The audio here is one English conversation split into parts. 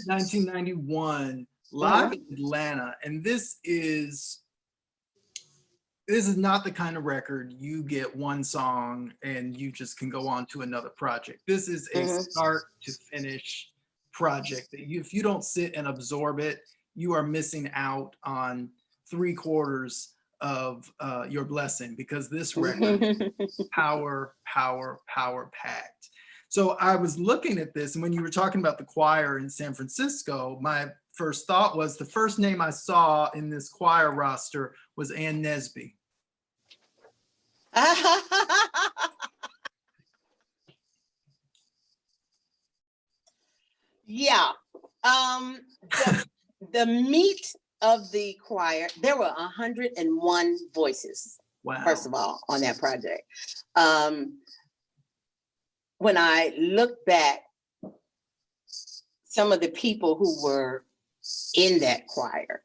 1991, live in Atlanta, and this is not the kind of record you get one song and you just can go on to another project. This is a start to finish project that if you don't sit and absorb it, you are missing out on 3/4 of your blessing, because this record is power packed. So I was looking at this, and when you were talking about the choir in San Francisco, my first thought was the first name I saw in this choir roster was Nesby. Yeah. The meat of the choir, there were 101 voices. Wow. First of all, on that project. When I look back, some of the people who were in that choir,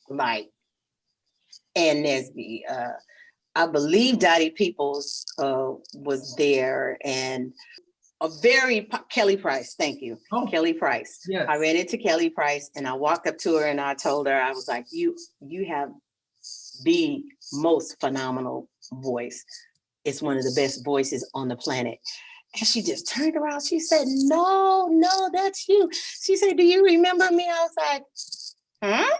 like Ann Nesby, I believe Dottie Peoples was there, and Kelly Price, thank you. Oh, Kelly Price. Yes. I ran into Kelly Price and I walked up to her and I told her, I was like, you have the most phenomenal voice. It's one of the best voices on the planet. And she just turned around. She said, no, that's you. She said, do you remember me? I was like, huh?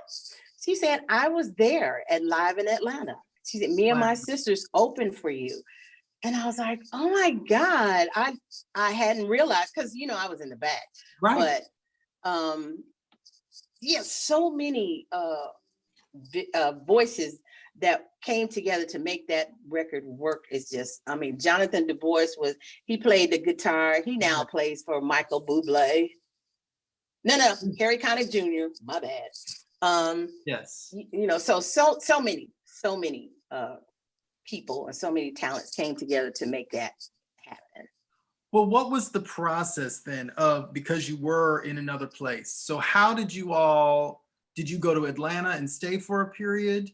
She said, I was there at Live in Atlanta. She said, me and my sisters opened for you. And I was like, oh my God, I hadn't realized, because, I was in the back. Right. But yeah, so many voices that came together to make that record work. Is just, Jonathan Du Bois he played the guitar. He now plays for Michael Bublé. No, Harry Connick Jr., my bad. Yes. So many people and so many talents came together to make that happen. Well, what was the process then because you were in another place? So how did you go to Atlanta and stay for a period?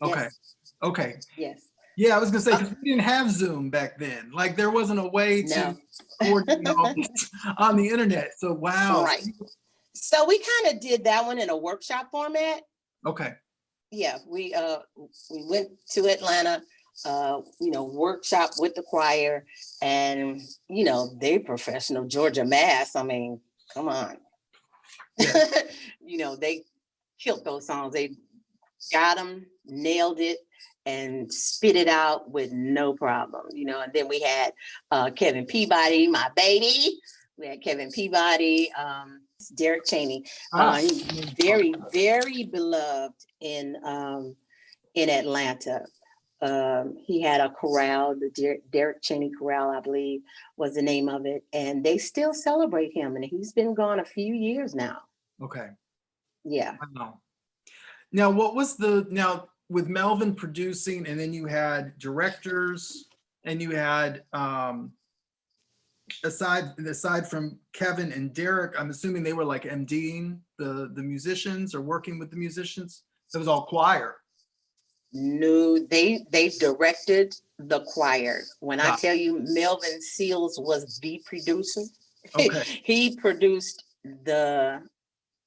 Okay. Yes. Okay. Yes. Yeah, I was gonna say, because we didn't have Zoom back then. Like, there wasn't a way to coordinate all this on the internet. So wow. Right. So we kind of did that one in a workshop format. Okay. Yeah, we went to Atlanta, workshop with the choir, and they professional Georgia Mass. Come on. Yeah. They killed those songs. They got them, nailed it, and spit it out with no problem. And then we had Kevin Peabody, my baby. We had Kevin Peabody, Derek Cheney, very, very beloved in Atlanta. He had a chorale, the Derek Cheney Chorale, I believe, was the name of it, and they still celebrate him, and he's been gone a few years now. Okay. Yeah. Wow. Now, with Melvin producing, and then you had directors, and you had aside from Kevin and Derek, I'm assuming they were like MDing the musicians or working with the musicians. It was all choir. No, they directed the choir. When I tell you Melvin Seals was the producer, he produced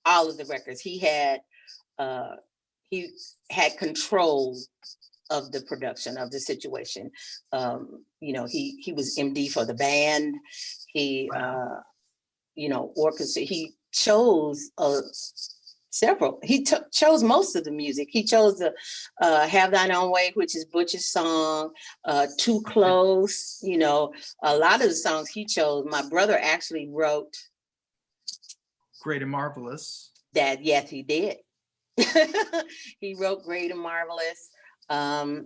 all of the records. He had control of the production of the situation. He was MD for the band. He orchestra. He chose several. He chose most of the music. He chose the Have Thine Own Way, which is Butch's song, Too Close. A lot of the songs he chose. My brother actually wrote Great and Marvelous. That, yes, he did. He wrote Great and Marvelous.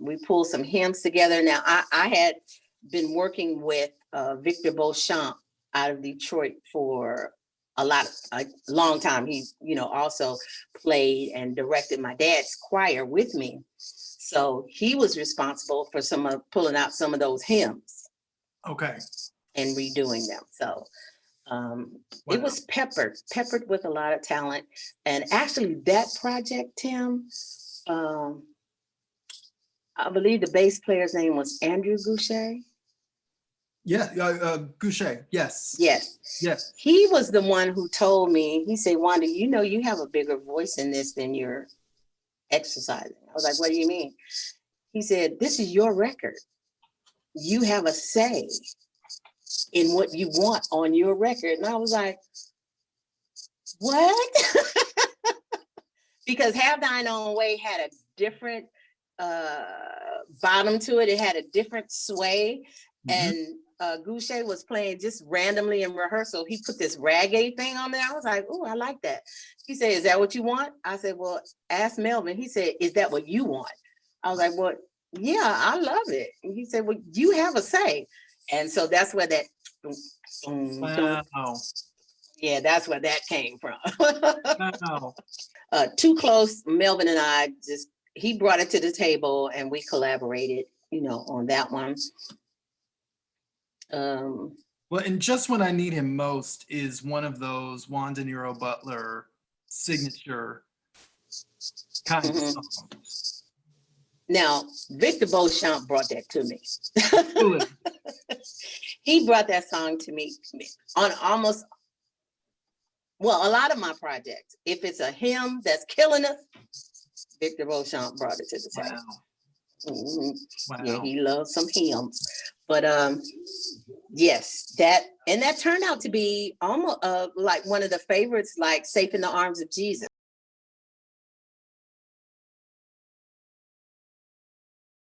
We pulled some hymns together. Now, I had been working with Victor Beauchamp out of Detroit for a long time. He, also played and directed my dad's choir with me. So he was responsible for pulling out some of those hymns. Okay. And redoing them. So it was peppered with a lot of talent. And actually that project, Tim, I believe the bass player's name was Andrew Goucher. Yeah, Goucher. Yes. Yes. Yes. He was the one who told me, he said, Wanda, you know, you have a bigger voice in this than you're exercising. I was like, what do you mean? He said, this is your record. You have a say in what you want on your record. And I was like, what? Because Have Thine Own Way had a different bottom to it. It had a different sway. And Goucher was playing just randomly in rehearsal. He put this reggae thing on there. I was like, oh, I like that. He said, is that what you want? I said, well, ask Melvin. He said, is that what you want? I was like, well, yeah, I love it. And he said, well, you have a say. And so that's where that, Wow. yeah, that's where that came from. Wow. Too Close, Melvin and I just, he brought it to the table and we collaborated, you know, on that one. Well, and Just When I Need Him Most is one of those Wanda Nero Butler signature kind of songs. Now, Victor Beauchamp brought that to me. Really? He brought that song to me on almost, well, a lot of my projects. If it's a hymn that's killing us, Victor Beauchamp brought it to the table. Wow. Wow. Yeah, he loves some hymns. But yes, that turned out to be almost like one of the favorites, like Safe in the Arms of Jesus.